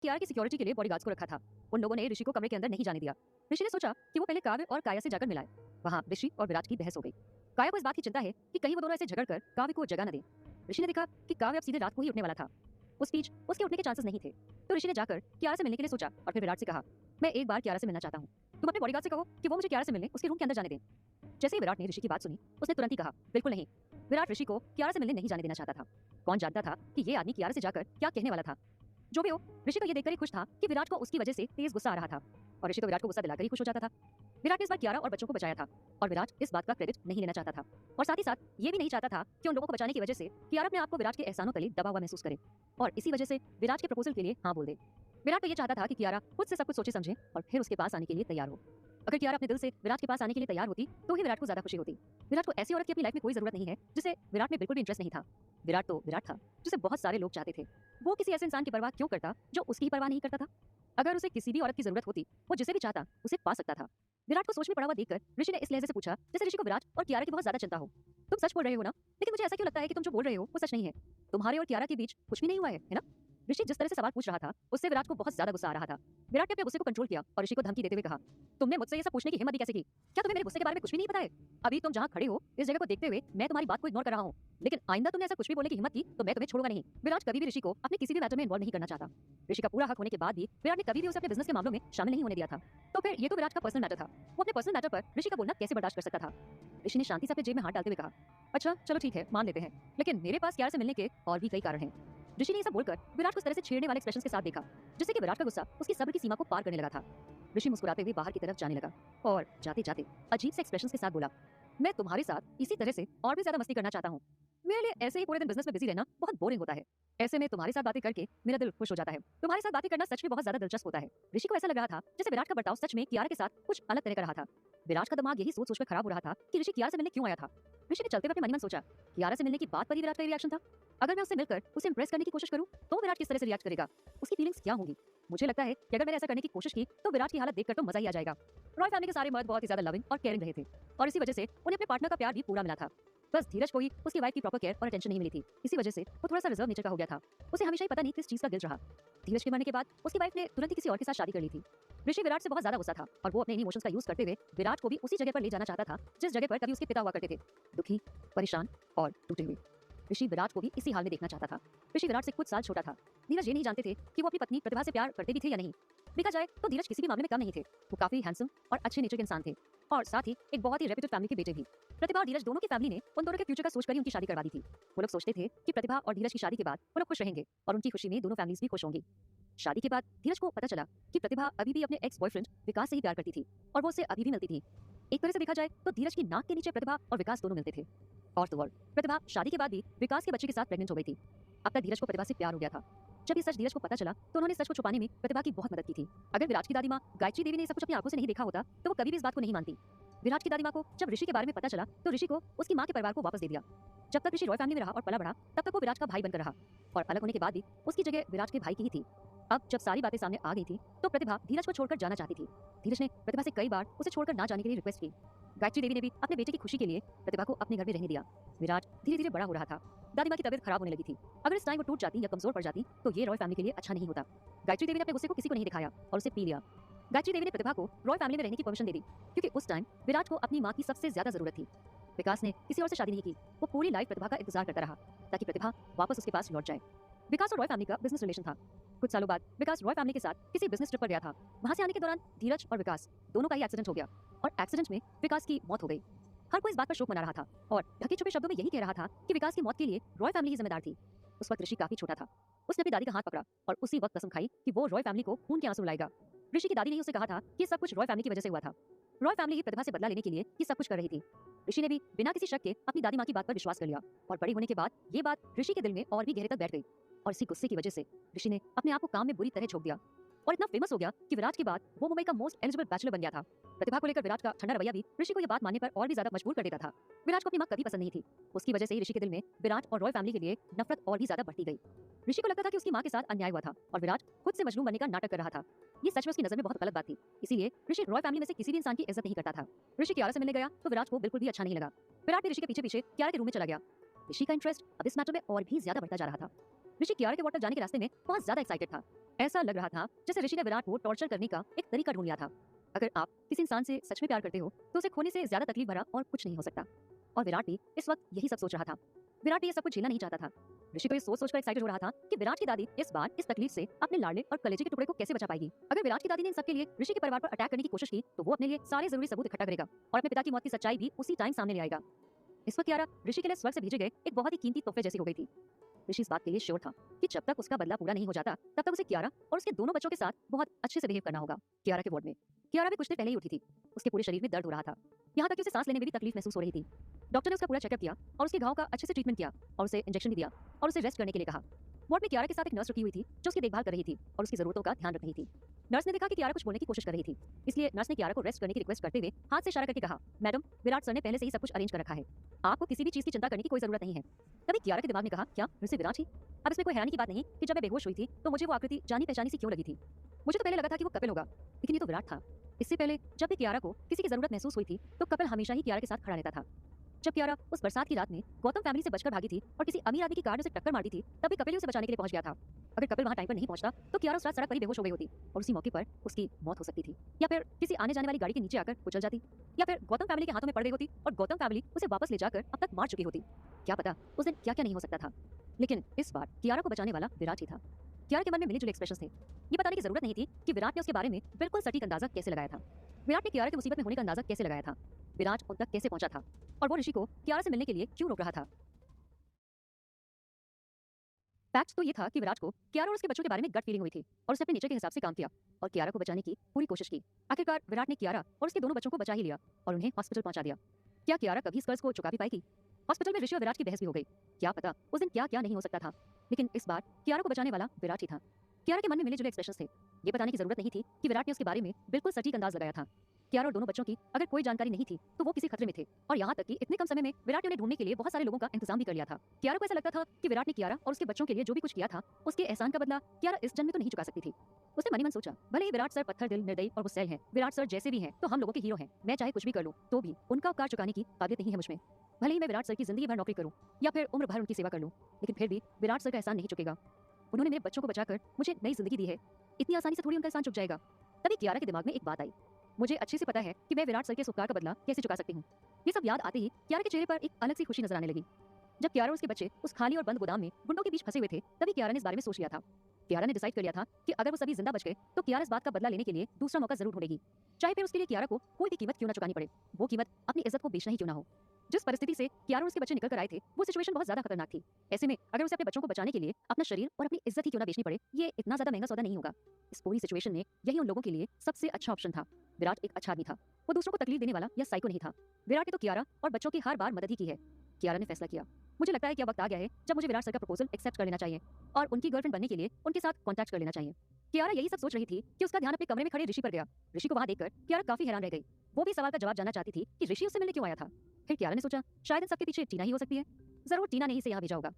कियारा की सिक्योरिटी के लिए बॉडीगार्ड्स को रखा था। उन लोगों ने ऋषि को कमरे के अंदर नहीं जाने दिया। ऋषि ने सोचा कि वो पहले काव्य और काया से जाकर मिलाए। वहाँ ऋषि और विराट की बहस हो गई। काया को इस बात की चिंता है कि कहीं वो दोनों ऐसे झगड़कर काव्य को जगह न दे। ऋषि ने देखा कि काव्य अब सीधे रात को ही उठने वाला था। उस बीच उसके उठने के चांसेस नहीं थे, तो ऋषि ने जाकर कियारा से मिलने के लिए सोचा और फिर विराट से कहा, मैं एक बार कियारा से मिलना चाहता हूँ। तुम अपने बॉडीगार्ड से कहो कि वो मुझे कियारा से मिलने उसके रूम के अंदर जाने दें। जैसे ही विराट ने ऋषि की बात सुनी, उसने तुरंत ही कहा, बिल्कुल नहीं। विराट ऋषि को कियारा से मिलने नहीं जाने देना चाहता था। कौन जानता था कि ये आदमी कियारा से जाकर क्या कहने वाला था। जो भी हो, ऋषि को ये देखकर ही खुश था कि विराट को उसकी वजह से तेज गुस्सा आ रहा था और ऋषि तो विराट को गुस्सा दिलाकर ही खुश हो जाता था। विराट ने इस बार कियारा और बच्चों को बचाया था और विराट इस बात का क्रेडिट नहीं लेना चाहता था और साथ ही साथ ये भी नहीं चाहता था कि उन लोगों को बचाने की वजह से कियारा अपने आप को विराट के एहसानों तले दबा हुआ महसूस करे और इसी वजह से विराट के प्रपोजल के लिए हाँ बोल दे। विराट तो ये चाहता था कि कियारा खुद से सब कुछ सोचे समझे और फिर उसके पास आने के लिए तैयार हो। अगर कियारा अपने दिल से विराट के पास आने के लिए तैयार होती तो ही विराट को ज्यादा खुशी होती। विराट को ऐसी औरत की अपनी लाइफ में कोई जरूरत नहीं है जिसे विराट में बिल्कुल भी इंटरेस्ट नहीं था। विराट तो विराट था जिसे बहुत सारे लोग चाहते थे। वो किसी ऐसे इंसान की परवाह क्यों करता जो उसकी ही परवाह नहीं करता था। अगर उसे किसी भी औरत की जरूरत होती, वो जिसे भी चाहता उसे पा सकता था। विराट को सोच में पड़ा हुआ देखकर ऋषि ने इस लहजे से पूछा जैसे ऋषि को विराट और कियारा की बहुत ज्यादा चिंता हो, तुम सच बोल रहे हो ना? लेकिन मुझे ऐसा क्यों लगता है कि तुम जो बोल रहे हो वो सच नहीं है। तुम्हारे और कियारा के बीच कुछ भी नहीं हुआ है ना? ऋषि जिस तरह से सवाल पूछ रहा था उससे विराट को बहुत ज्यादा गुस्सा आ रहा था। विराट ने अपने गुस्से को कंट्रोल किया और ऋषि को धमकी देते हुए कहा, तुमने मुझसे ये सब पूछने की हिम्मत ही कैसे की? क्या तुम्हें मेरे गुस्से के बारे में कुछ भी नहीं पता है? अभी तुम जहाँ खड़े हो इस जगह को देखते हुए मैं तुम्हारी बात को इग्नोर कर रहा हूँ, लेकिन आइंदा तुमने ऐसा कुछ भी बोलने की हिम्मत की तो मैं तुम्हें छोड़ूंगा नहीं। विराट कभी भी ऋषि को अपने किसी भी मैटर में इन्वॉल्व नहीं करना चाहता। ऋषि का पूरा हक होने के बाद भी विराट ने कभी भी उसे अपने बिजनेस के मामलों में शामिल नहीं होने दिया था। तो फिर ये तो विराट का पर्सनल मैटर था। वो अपने पर्सनल मैटर पर ऋषि का बोलना कैसे बर्दाश्त कर सकता था? ऋषि ने शांति से अपने जेब में हाथ डालते हुए कहा, अच्छा चलो ठीक है, मान लेते हैं, लेकिन मेरे पास कियारा से मिलने के और भी कई कारण हैं। ऋषि ने ये सब बोलकर विराट को इस तरह से छेड़ने वाले एक्सप्रेशंस के साथ देखा जिससे कि विराट का गुस्सा उसकी सब्र की सीमा को पार करने लगा था। ऋषि मुस्कुराते हुए बाहर की तरफ जाने लगा और जाते जाते अजीब से एक्सप्रेशंस के साथ बोला, मैं तुम्हारे साथ इसी तरह से और भी ज्यादा मस्ती करना चाहता हूँ। मेरे लिए ऐसे ही पूरे दिन बिजनेस में बिजी रहना बहुत बोरिंग होता है। ऐसे में तुम्हारे साथ बातें करके मेरा दिल खुश हो जाता है। तुम्हारे साथ बातें करना सच में बहुत ज्यादा दिलचस्प होता है। ऋषि को ऐसा लग रहा था जैसे विराट का बर्ताव सच में कियारा के साथ कुछ अलग तरह का रहा था। विराट का दिमाग यही सोच सोचकर खराब हो रहा था कि ऋषि कियारा से मिलने क्यों आया था। ऋषि ने चलते हुए अपने मन में सोचा, कियारा से मिलने की बात पर ही विराट का रिएक्शन था। अगर मैं उससे मिलकर उसे इंप्रेस करने की कोशिश करूं तो विराट किस तरह से रिएक्ट करेगा, उसकी फीलिंग्स क्या होंगी। मुझे लगता है कि अगर मैंने ऐसा करने की कोशिश की तो विराट की हालत देखकर तो मजा ही आ जाएगा। रॉय फैमिली के सारे मर्द बहुत ही ज्यादा लविंग और केयरिंग रहे थे और इसी वजह से उन्हें अपने पार्टनर का प्यार भी पूरा मिला था। बस धीरज को ही उसकी वाइफ की प्रॉपर केयर और अटेंशन नहीं मिली थी। इसी वजह से वो थोड़ा सा रिजर्व नेचर का हो गया था। उसे हमेशा ही पता नहीं किस चीज का गिल्ट रहा। धीरज के मरने के बाद उसकी वाइफ ने तुरंत ही किसी और के साथ शादी कर ली थी। ऋषि विराट से बहुत ज्यादा गुस्सा था और वो अपने इमोशंस का यूज करते हुए विराट को भी उसी जगह पर ले जाना चाहता था जिस जगह पर कभी उसके पिता हुआ करते थे, दुखी, परेशान और टूटे हुए। ऋषि विराट को भी इसी हाल में देखना चाहता था। ऋषि विराट से कुछ साल छोटा था। धीरज ये नहीं जानते थे कि वो अपनी पत्नी प्रतिभा से प्यार करते भी थे या नहीं। देखा जाए तो धीरज किसी भी मामले में कम नहीं थे। वो काफी हैंडसम और अच्छे नेचर के इंसान थे और साथ ही एक बहुत ही रेप्यूटेड फैमिली के बेटे भी। प्रतिभा और धीरज दोनों की फैमिली ने उन दोनों के फ्यूचर का सोचकर ही उनकी शादी करवा दी थी। वो लोग सोचते थे कि प्रतिभा और धीरज की शादी के बाद वो लोग खुश रहेंगे और उनकी खुशी में दोनों फैमिलीज भी खुश होंगी। शादी के बाद धीरज को पता चला कि प्रतिभा अभी भी अपने एक्स बॉयफ्रेंड विकास से ही प्यार करती थी और वो उससे अभी भी मिलती थी। एक तरह से देखा जाए तो धीरज की नाक के नीचे प्रतिभा और विकास दोनों मिलते थे। और तो और प्रतिभा शादी के बाद भी विकास के बच्चे के साथ प्रेग्नेंट हो गई थी। अब तक धीरज को प्रतिभा से प्यार हो गया था। जब ये सच धीरज को पता चला तो उन्होंने सच को छुपाने में प्रतिभा की बहुत मदद की थी। अगर विराट की दादी माँ गायत्री देवी ने सब कुछ अपनी आंखों से नहीं देखा होता तो वो कभी भी इस बात को नहीं मानती। विराट की दादी माँ को जब ऋषि के बारे में पता चला तो ऋषि को उसकी माँ के परिवार को वापस दे दिया। जब तक ऋषि रॉय फैमिली में रहा और पला बढ़ा तब तक वो विराट का भाई बनकर रहा और अलग होने के बाद भी उसकी जगह विराट के भाई की ही थी। अब जब सारी बातें सामने आ गई थी तो प्रतिभा धीरज को छोड़कर जाना चाहती थी। धीरज ने प्रतिभा से कई बार उसे छोड़कर ना जाने के लिए रिक्वेस्ट की। गायत्री देवी ने भी अपने बेटे की खुशी के लिए प्रतिभा को अपने घर में रहने दिया। विराट धीरे धीरे बड़ा हो रहा था। दादी माँ की तबीयत खराब होने लगी थी। अगर इस टाइम वो टूट जाती या कमजोर पड़ जाती तो ये रॉय फैमिली के लिए अच्छा नहीं होता। गायत्री देवी ने अपने गुस्से को किसी को नहीं दिखाया और उसे पी लिया। गायत्री देवी ने प्रतिभा को रॉय फैमिली में रहने की परमिशन दे दी क्योंकि उस टाइम विराट को अपनी माँ की सबसे ज्यादा जरूरत थी। विकास ने किसी और से शादी नहीं की। वो पूरी लाइफ प्रतिभा का इंतजार करता रहा ताकि प्रतिभा वापस उसके पास लौट जाए। विकास और रॉय फैमिली का बिजनेस रिलेशन था। कुछ सालों बाद विकास रॉय फैमिली के साथ किसी बिजनेस ट्रिप पर गया था। वहां से आने के दौरान धीरज और विकास दोनों का ही एक्सीडेंट हो गया और एक्सीडेंट में विकास की मौत हो गई। हर कोई इस बात पर शोक मना रहा था और ढके छुपे शब्दों में यही कह रहा था कि विकास की मौत के लिए रॉय फैमिली ही जिम्मेदार थी। उस वक्त ऋषि काफी छोटा था। उसने अपनी दादी का हाथ पकड़ा और उसी वक्त कसम खाई कि वो रॉय फैमिली को खून के आंसू रुलाएगा। ऋषि की दादी ने उसे कहा था कि सब कुछ रॉय फैमिली की वजह से हुआ था। रॉय फैमिली ही प्रतिभा से बदला लेने के लिए ये सब कुछ कर रही थी। ऋषि ने भी बिना किसी शक के अपनी दादी माँ की बात पर विश्वास कर लिया और बड़ी होने के बाद ये बात ऋषि के दिल में और भी गहरे तक बैठ गई और इसी गुस्से की वजह से ऋषि ने अपने आप को काम में बुरी तरह झोंक दिया और इतना फेमस हो गया कि विराट के बाद वो मुंबई का मोस्ट एलिजिबल बैचलर बन गया था। प्रतिभा को लेकर विराट का ठंडा रवैया भी ऋषि को ये बात मानने पर और भी ज्यादा मजबूर कर देता था। विराट को अपनी माँ कभी पसंद नहीं थी। उसकी वजह से ही ऋषि के दिल में विराट और रॉय फैमिली के लिए नफरत और भी ज्यादा बढ़ती गई। ऋषि को लगता था कि उसकी माँ के साथ अन्याय हुआ था और विराट खुद से मजलूम बनने का नाटक कर रहा था। ये सच में उसकी नजर में बहुत गलत बात थी। इसीलिए ऋषि रॉय फैमिली में से किसी भी इंसान की इज्जत नहीं करता था। ऋषि कियारा से मिलने गया तो विराट को बिल्कुल भी अच्छा नहीं लगा। विराट भी ऋषि के पीछे पीछे कियारा के रूम में चला गया। ऋषि का इंटरेस्ट अब इस मैटर में और भी ज्यादा बढ़ता जा रहा था। ऋषि कियारा के वार्ड तक जाने के रास्ते में बहुत ज्यादा एक्साइटेड था। ऐसा लग रहा था जैसे ऋषि ने विराट को टॉर्चर करने का एक तरीका ढूंढ लिया था। अगर आप किसी इंसान से सच में प्यार करते हो तो उसे खोने से ज्यादा तकलीफ भरा और कुछ नहीं हो सकता। और विराट भी इस वक्त यही सब सोच रहा था। विराट भी ये सब कुछ झेलना नहीं चाहता था। ऋषि को ये सोच सोचकर एक्साइटेड हो रहा था कि विराट की दादी इस बार इस तकलीफ से अपने लाडले और कलेजे के टुकड़े को कैसे बचा पाएगी। अगर विराट की दादी ने इन सबके लिए ऋषि के परिवार पर अटैक करने की कोशिश की तो वो अपने लिए सारे जरूरी सबूत इकट्ठा करेगा और अपने पिता की मौत की सच्चाई भी उसी टाइम सामने ले आएगा। इस वक्त कियारा ऋषि के लिए स्वर्ग से भेजे गए एक बहुत ही कीमती तोहफे जैसी हो गई थी। ऋषि इस बात के लिए श्योर था कि जब तक उसका बदला पूरा नहीं हो जाता तब तक उसे कियारा और उसके दोनों बच्चों के साथ बहुत अच्छे से बिहेव करना होगा। कियारा के वार्ड में कियारा भी कुछ देर पहले ही उठी थी। उसके पूरे शरीर में दर्द हो रहा था, यहाँ तक कि उसे सांस लेने में भी तकलीफ महसूस हो रही थी। डॉक्टर ने उसका पूरा चेकअप किया और उसके घाव का अच्छे से ट्रीटमेंट किया और उसे इंजेक्शन भी दिया और उसे रेस्ट करने के लिए कहा। वार्ड में कियारा के साथ एक नर्स रुकी हुई थी जो उसकी देखभाल कर रही थी और उसकी जरूरतों का ध्यान रख रही थी। नर्स ने देखा कि कियारा कुछ बोलने की कोशिश कर रही थी, इसलिए नर्स ने कियारा को रेस्ट करने की रिक्वेस्ट करते हुए हाथ से इशारा करके कहा, मैडम विराट सर ने पहले से ही सब कुछ अरेंज कर रखा है, आपको किसी भी चीज की चिंता करने की कोई जरूरत नहीं है। तभी कियारा के दिमाग ने कहा, क्या फिर से विराट ही? अब इसमें कोई हैरानी की बात नहीं कि जब मैं बेहोश हुई थी तो मुझे वो आकृति जानी पहचानी सी क्यों लगी थी। मुझे तो पहले लगा था कि वो कपिल होगा, लेकिन ये तो विराट था। इससे पहले जब भी कियारा को किसी की जरूरत महसूस हुई थी तो कपिल हमेशा ही कियारा के साथ खड़ा रहता था। जब कियारा उस बरसात की रात में गौतम फैमिली से बचकर भागी थी और किसी अमीर आदमी की कार ने उसे टक्कर मार दी थी, तभी कपिल ही उसे बचाने के लिए पहुंच गया था। अगर कपिल वहां टाइम पर नहीं पहुंचता तो कियारा उस रात सड़क पर ही बेहोश हो गई होती और उसी मौके पर उसकी मौत हो सकती थी, या फिर किसी आने जाने वाली गाड़ी के नीचे आकर कुचल जाती, या फिर गौतम फैमिली के हाथों में पड़ गई होती और गौतम फैमिली उसे वापस ले जाकर अब तक मार चुकी होती। क्या पता उस दिन क्या क्या नहीं हो सकता था। लेकिन इस बार कियारा को बचाने वाला विराट ही था। कियारा के मन में मिले जुले एक्सप्रेशंस थे। ये बताने की जरूरत नहीं थी कि विराट ने उसके बारे में बिल्कुल सटीक अंदाजा कैसे लगाया था। विराट ने कियारा की मुसीबत में होने का अंदाजा कैसे लगाया था, विराट उन तक कैसे पहुंचा था और वो ऋषि को कियारा से मिलने के लिए क्यों रोक रहा था। फैक्ट तो ये था कि विराट को कियारा और उसके बच्चों के बारे में गट फीलिंग हुई थी और उसने अपने नेचर के हिसाब से काम किया और कियारा को बचाने की पूरी कोशिश की। आखिरकार विराट ने कियारा और उसके दोनों बच्चों को बचा ही लिया और उन्हें हॉस्पिटल पहुंचा दिया। क्या कियारा कभी इस कर्ज को चुका भी पाएगी? हॉस्पिटल में ऋषि और विराट की बहस भी हो गई। क्या पता उस दिन क्या क्या नहीं हो सकता था, लेकिन इस बार कियारा को बचाने वाला विराट ही था। कियारा के मन में मिले जुले एक्सप्रेशंस थे। ये बताने की जरूरत नहीं थी कि विराट ने उसके बारे में बिल्कुल सटीक अंदाज लगाया था। कियारा और दोनों बच्चों की अगर कोई जानकारी नहीं थी तो वो किसी खतरे में थे, और यहाँ तक कि इतने कम समय में विराट ने उन्हें ढूंढने के लिए बहुत सारे लोगों का इंतजाम भी कर लिया था। कियारा को ऐसा लगता था कि विराट ने कियारा और उसके बच्चों के लिए जो भी कुछ किया था उसके एहसान का बदला कियारा इस जन्म में तो नहीं चुका सकती थी। उसने मनी मन सोचा, भले ही विराट सर पत्थर दिल, निर्दयी और गुस्सैल हैं, विराट सर जैसे भी हैं तो हम लोगों के हीरो हैं, मैं चाहे कुछ भी कर लूं तो भी उनका उपकार चुकाने की काबिलियत नहीं है मुझमें। भले ही मैं विराट सर की जिंदगी भर नौकरी करूं या फिर उम्र भर उनकी सेवा कर लूं, लेकिन फिर भी विराट सर का एहसान नहीं चुकेगा। उन्होंने मेरे बच्चों को बचाकर मुझे नई जिंदगी दी है, इतनी आसानी से थोड़ी उनका एहसान चुक जाएगा। तभी कियारा के दिमाग में एक बात आई, मुझे अच्छे से पता है कि मैं विराट सर के इस उपकार का बदला कैसे चुका सकती हूँ। ये सब याद आते ही कियारा के चेहरे पर एक अलग सी खुशी नजर आने लगी। जब कियारा और उसके बच्चे उस खाली और बंद गोदाम में गुंडों के बीच फंसे हुए थे तभी कियारा ने इस बारे में सोच लिया था। कियारा ने डिसाइड कर लिया था कि अगर वो सभी जिंदा बच गए तो कियारा इस बात का बदला लेने के लिए दूसरा मौका जरूर ढूंढेगी, चाहे फिर उसके लिए कियारा को कोई भी कीमत क्यों ना चुकानी पड़े, वो कीमत अपनी इज्जत को बेचना ही क्यों ना हो। जिस परिस्थिति से कियारा और उसके बच्चे निकल कर आए थे वो सिचुएशन बहुत ज्यादा खतरनाक थी। ऐसे में अगर उसे अपने बच्चों को बचाने के लिए अपना शरीर और अपनी इज्जत ही क्यों ना बेचनी पड़े, ये इतना ज्यादा महंगा सौदा नहीं होगा। इस पूरी सिचुएशन में यही उन लोगों के लिए सबसे अच्छा ऑप्शन था। विराट एक अच्छा आदमी था, वो दूसरों को तकलीफ देने वाला या साइको नहीं था। विराट ने तो कियारा और बच्चों की हर बार मदद ही की है। कियारा ने फैसला किया, मुझे लगता है कि अब वक्त आ गया है जब मुझे विराट सर का प्रपोजल एक्सेप्ट कर लेना चाहिए और उनकी गर्लफ्रेंड बनने के लिए उनके साथ कॉन्टैक्ट कर लेना चाहिए। कियारा यही सब सोच रही थी कि उसका ध्यान अपने कमरे में खड़े ऋषि पर गया। ऋषि को वहां देखकर कियारा काफी हैरान रह गई। वो भी सवाल का जवाब जानना चाहती थी कि ऋषि उससे मिलने क्यों आया था। फिर कियारा ने सोचा, शायद इन सबके पीछे टीना ही हो सकती है, जरूर टीना ने ही इसे यहाँ भेजा होगा।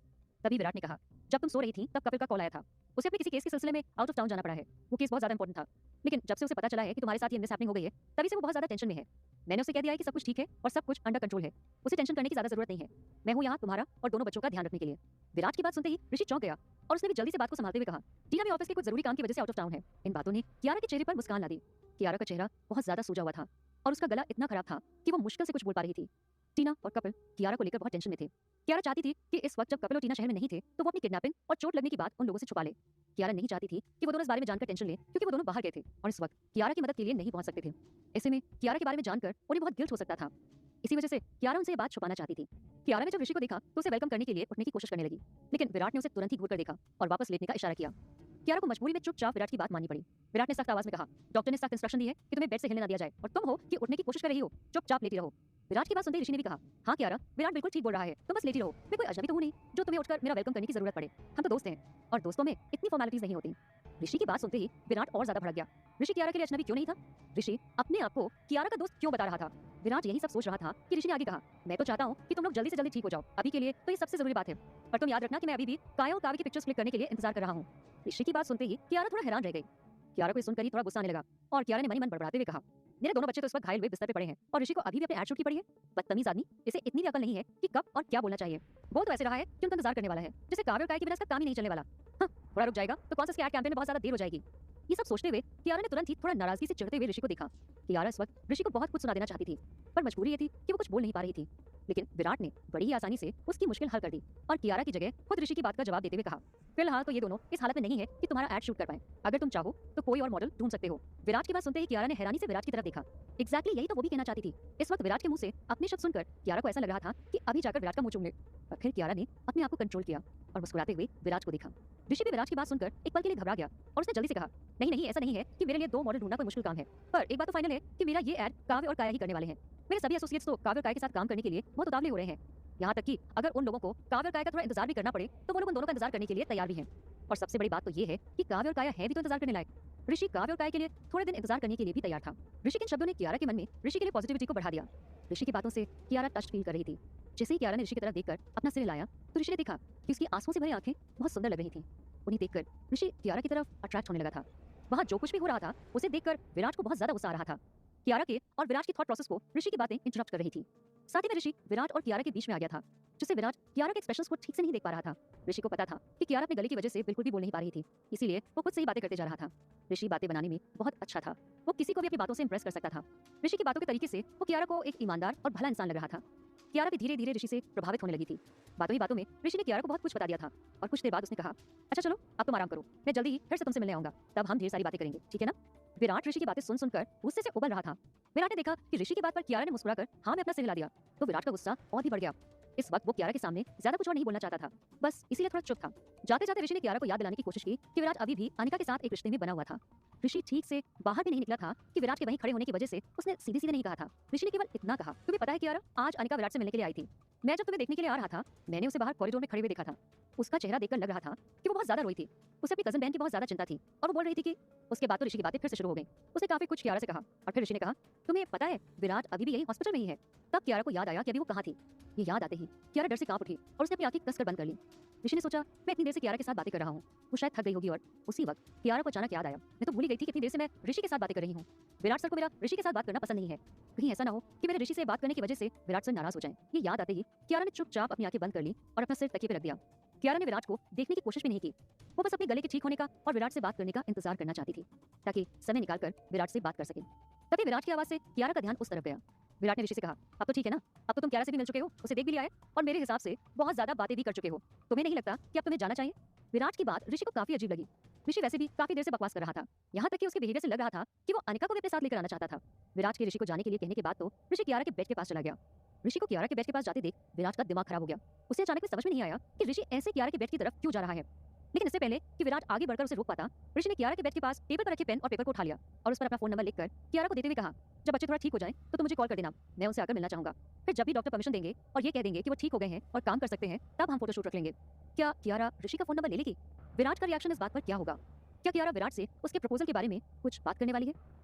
तभी विराट ने कहा, जब तुम सो रही थी तब कपिल का कॉल आया था, उसे अपने किसी केस के सिलसिले में आउट ऑफ टाउन जाना पड़ा है। वो केस बहुत ज्यादा इंपॉर्टेंट था, लेकिन जब से उसे पता चला है कि तुम्हारे साथ ये मिसहैपनिंग हो गई है तभी से वो बहुत ज्यादा टेंशन में है। मैंने उसे कह दिया है कि सब कुछ ठीक है और सब कुछ अंडर कंट्रोल है, उसे टेंशन करने की ज्यादा जरूरत नहीं है। मैं हूँ यहाँ तुम्हारा और दोनों बच्चों का ध्यान रखने के लिए। विराट की बात सुनते ही ऋषि चौंक गया और उसने भी जल्दी से बात को संभालते हुए कहा, टीना भी ऑफिस के कुछ जरूरी काम की वजह से आउट ऑफ टाउन है। इन बातों ने कियारा के चेहरे पर मुस्कान ला दी। कियारा का चेहरा बहुत ज्यादा सूजा हुआ था और उसका गला इतना खराब था कि वो मुश्किल से कुछ बोल पा रही थी। टीना और कपिल कियारा को लेकर बहुत टेंशन में थे। कियारा चाहती थी कि इस वक्त जब कपिल और टीना शहर में नहीं थे तो वो अपनी किडनैपिंग और चोट लगने की बात उन लोगों से छुपा ले। कियारा नहीं चाहती थी कि वो दोनों इस बारे में जानकर टेंशन ले, क्योंकि वो दोनों बाहर गए थे और इस वक्त कियारा की मदद के लिए नहीं पहुंच सकते थे। ऐसे में कियारा के बारे में जानकर उन्हें बहुत गिल्ट हो सकता था। इसी वजह से कियारा उनसे ये बात छुपाना चाहती थी। कियारा ने जब ऋषि को देखा तो उसे वेलकम करने के लिए उठने की कोशिश करने लगी, लेकिन विराट ने उसे तुरंत ही घूर कर देखा और वापस लेटने का इशारा किया। कियारा को मजबूरी में चुपचाप विराट की बात माननी पड़ी। विराट ने सख्त आवाज में कहा, डॉक्टर ने सख्त इंस्ट्रक्शन दी है कि तुम्हें बेड से हिलने ना दिया जाए और तुम हो कि उठने की कोशिश कर रही हो, चुपचाप लेटी रहो। विराट की बात सुनते ऋषि ने भी कहा, हाँ कियारा, विराट बिल्कुल ठीक बोल रहा है, तुम बस लेटी रहो, मैं कोई अजनबी तो हूं नहीं जो तुम्हें उठकर मेरा वेलकम करने की जरूरत पड़े, हम तो दोस्त हैं और दोस्तों में इतनी फॉर्मेलिटीज नहीं होती। ऋषि की बात सुनते ही विराट और ज्यादा भड़क गया। ऋषि कियारा के लिए अजनबी क्यों नहीं था? ऋषि अपने आप को कियारा का दोस्त क्यों बता रहा था? विराट यही सब सोच रहा था कि ऋषि ने आगे कहा, मैं तो चाहता हूँ कि तुम लोग जल्दी से जल्दी ठीक हो जाओ, अभी के लिए तो ये सबसे जरूरी बात है, पर तुम याद रखना कि मैं अभी भी काया और काव्य की पिक्चर्स क्लिक करने के लिए इंतजार कर रहा हूँ। ऋषि की बात सुनते ही कियारा थोड़ा हैरान रह गई। कियारा को ये सुनकर ही थोड़ा गुस्सा आने लगा और कियारा ने मनी मन बड़बड़ाते हुए कहा, मेरे दोनों बच्चे तो इस वक्त घायल हुए बिस्तर पे पड़े हैं और ऋषि को अभी भी अपने एड शूट की पड़ी है। बदतमीज आदमी, इसे इतनी भी अकल नहीं है कि कब और क्या बोलना चाहिए। बोल तो ऐसे रहा है कि उनका इंतजार करने वाला है, जैसे काव्य और काय के बिना इसका काम ही नहीं चलने वाला। हाँ, थोड़ा रुक जाएगा तो कौन सा एड कैंपेन में बहुत ज्यादा देर हो जाएगी। ये सब सोचते हुए कियारा ने तुरंत ही थोड़ा नाराजगी से चिढ़ते हुए ऋषि को देखा। कियारा इस वक्त ऋषि को बहुत कुछ सुना देना चाहती थी, पर मजबूरी ये थी कि वो कुछ बोल नहीं पा रही थी। लेकिन विराट ने बड़ी ही आसानी से उसकी मुश्किल हल कर दी और कियारा की जगह खुद ऋषि की बात का जवाब देते हुए कहा, फिलहाल तो ये दोनों इस हालत में नहीं है कि तुम्हारा एड शूट कर पाए। अगर तुम चाहो तो कोई और मॉडल ढूंढ सकते हो। विराट की बात सुनते ही कियारा ने हैरानी से विराट की तरफ देखा। एग्जैक्टली यही तो वो भी कहना चाहती थी। इस वक्त विराट के मुंह से अपने शब्द सुनकर कियारा को ऐसा लग रहा था कि अभी जाकर विराट का मुंह चूम ले। पर फिर कियारा ने अपने आप को कंट्रोल किया और मुस्कुराते हुए विराट को देखा। ऋषि भी विराट की बात सुनकर एक पल के लिए घबरा गया और उसने जल्दी से कहा, नहीं नहीं, ऐसा नहीं है कि मेरे लिए दो मॉडल ढूंढना कोई मुश्किल काम है, पर एक बात तो फाइनल है कि मेरा ये ऐड काव्य और काया ही करने वाले हैं। मेरे सभी एसोसिएट्स तो काव्य और काया के साथ काम करने के लिए बहुत उतावले हो रहे हैं। यहाँ तक कि अगर उन लोगों को काव्य और काया का थोड़ा इंतजार भी करना पड़े तो वो लोग उन दोनों का इंतजार करने के लिए तैयार भी हैं। और सबसे बड़ी बात तो ये है कि काव्य और काया है भी तो इंतजार करने लायक। ऋषि काव्य और काया के लिए थोड़े दिन इंतजार करने के लिए भी तैयार था। ऋषि के शब्दों ने कियारा के मन में ऋषि के लिए पॉजिटिविटी को बढ़ा दिया। ऋषि की बातों से कियारा टच फील कर रही थी। जैसे ही कियारा ने ऋषि की तरफ देखकर अपना सिर हिलाया तो ऋषि ने देखा कि उसकी आंसुओं से भरी आंखें बहुत सुंदर लग रही थीं। उन्हें देखकर ऋषि कियारा की तरफ अट्रैक्ट होने लगा था। वहाँ जो कुछ भी हो रहा था उसे देखकर विराट को बहुत ज्यादा गुस्सा आ रहा था। कियारा के और विराट की थॉट प्रोसेस को ऋषि की बातें इंटरप्ट कर रही थी। साथ ही में ऋषि विराट और कियारा के बीच में आ गया था, जिससे विराट कियारा के एक्सप्रेशंस को ठीक से नहीं देख पा रहा था। ऋषि को पता था कि कियारा अपने गले की वजह से बिल्कुल भी बोल नहीं पा रही थी, इसीलिए वो खुद से ही बातें करते जा रहा था। ऋषि बातें बनाने में बहुत अच्छा था, वो किसी को भी अपनी बातों से इंप्रेस कर सकता था। ऋषि की बातों के तरीके से वो कियारा को एक ईमानदार और भला इंसान लग रहा था। कियारा भी धीरे धीरे ऋषि से प्रभावित होने लगी थी। बातों ही बातों में ऋषि ने कियारा को बहुत कुछ बता दिया था और कुछ देर बाद उसने कहा, अच्छा चलो अब तुम आराम करो, मैं जल्दी ही फिर से तुमसे मिलने आऊंगा, तब हम ढेर सारी बातें करेंगे, ठीक है ना। विराट ऋषि की बातें सुन सुनकर गुस्से से उबल रहा था। विराट ने देखा कि ऋषि की बात पर कियारा ने मुस्कुराकर हाँ में अपना सिर हिला दिया तो विराट का गुस्सा और भी बढ़ गया। इस वक्त वो कियारा के सामने ज्यादा कुछ और नहीं बोलना चाहता था, बस इसीलिए थोड़ा चुप था। जाते जाते ऋषि ने कियारा को याद दिलाने की कोशिश की कि विराट अभी भी अनिका के साथ एक रिश्ते में बना हुआ था। ऋषि ठीक से बाहर भी नहीं निकला था कि विराट के वहीं खड़े होने की वजह से उसने सीधे सीधे नहीं कहा था। ऋषि ने केवल इतना कहा, तुम्हें पता है कियारा, आज अनिका विराट से मिलने के लिए आई थी। मैं जब तुम्हें देखने के लिए आ रहा था मैंने उसे बाहर कॉरिडोर में खड़े हुए देखा था। उसका चेहरा देखकर लग रहा था कि वो बहुत ज्यादा रोई थी। उसे अपनी कजन बहन की बहुत ज्यादा चिंता थी और वो बोल रही थी कि उसके बाद तो ऋषि की बातें फिर से शुरू हो गई। उसने काफी कुछ कियारा से कहा और फिर ऋषि ने कहा, तुम्हें पता है विराट अभी भी यही हॉस्पिटल में ही है। तब कियारा को याद आया कि अभी वो कहाँ थी। ये याद आते ही कियारा डर से कांप उठी और उसने अपनी आंखें कसकर बंद कर ली। ऋषि ने सोचा, मैं इतनी देर से कियारा के साथ बातें कर रहा हूँ, वो शायद थक गई होगी। और उसी वक्त कियारा को अचानक याद आया, मैं तो भूल ही गई थी कि इतनी देर से मैं ऋषि के साथ बातें कर रही हूँ। विराट सर को मेरा ऋषि के साथ बात करना पसंद नहीं है, कहीं ऐसा ना हो कि मेरे ऋषि से बात करने की वजह से विराट सर नाराज हो जाएं। ये याद आते ही कियारा ने चुपचाप अपनी आंखें बंद कर ली और अपना सिर तकिए पे रख दिया। कियारा ने विराट को देखने की कोशिश भी नहीं की, वो बस अपने गले के ठीक होने का और विराट से बात करने का इंतजार करना चाहती थी ताकि समय निकालकर विराट से बात कर सके। तभी विराट की आवाज से कियारा का ध्यान उस तरफ गया। विराट ने ऋषि से कहा, अब तो ठीक है ना, अब तो तुम कियारा से भी मिल चुके हो, उसे देख भी लिया है और मेरे हिसाब से बहुत ज्यादा बातें भी कर चुके हो। तुम्हें नहीं लगता कि अब तुम्हें जाना चाहिए। विराट की बात ऋषि को काफी अजीब लगी। ऋषि वैसे भी काफी देर से बकवास कर रहा था, यहाँ तक कि उसके बिहेवियर से लग रहा था कि वो अनिका को भी अपने साथ लेकर आना चाहता था। विराट के ऋषि को जाने के लिए कहने के बाद तो ऋषि कियारा के बेड के पास चला गया। ऋषि को कियारा के बेड के पास जाते देख विराट का दिमाग खराब हो गया। उसे अचानक में समझ में नहीं आया कि ऋषि ऐसे कियारा के बेड की तरफ क्यों जा रहा है। लेकिन इससे पहले कि विराट आगे बढ़कर उसे रोक पाता, ऋषि ने कियारा के बेड के पास टेबल पर रखे पेन और पेपर को उठा लिया और उस पर अपना फोन नंबर लिखकर कियारा को देते हुए कहा, जब बच्चे थोड़ा ठीक हो जाएं तो तुम मुझे कॉल कर देना, मैं उनसे आकर मिलना चाहूंगा। फिर जब भी डॉक्टर परमिशन देंगे और ये कह देंगे कि वो ठीक हो गए हैं और काम कर सकते हैं, तब हम फोटोशूट रख लेंगे। क्या कियारा ऋषि का फोन नंबर ले लेगी? विराट का रिएक्शन इस बात पर क्या होगा? क्या कियारा विराट से उसके प्रपोजल के बारे में कुछ बात करने वाली है?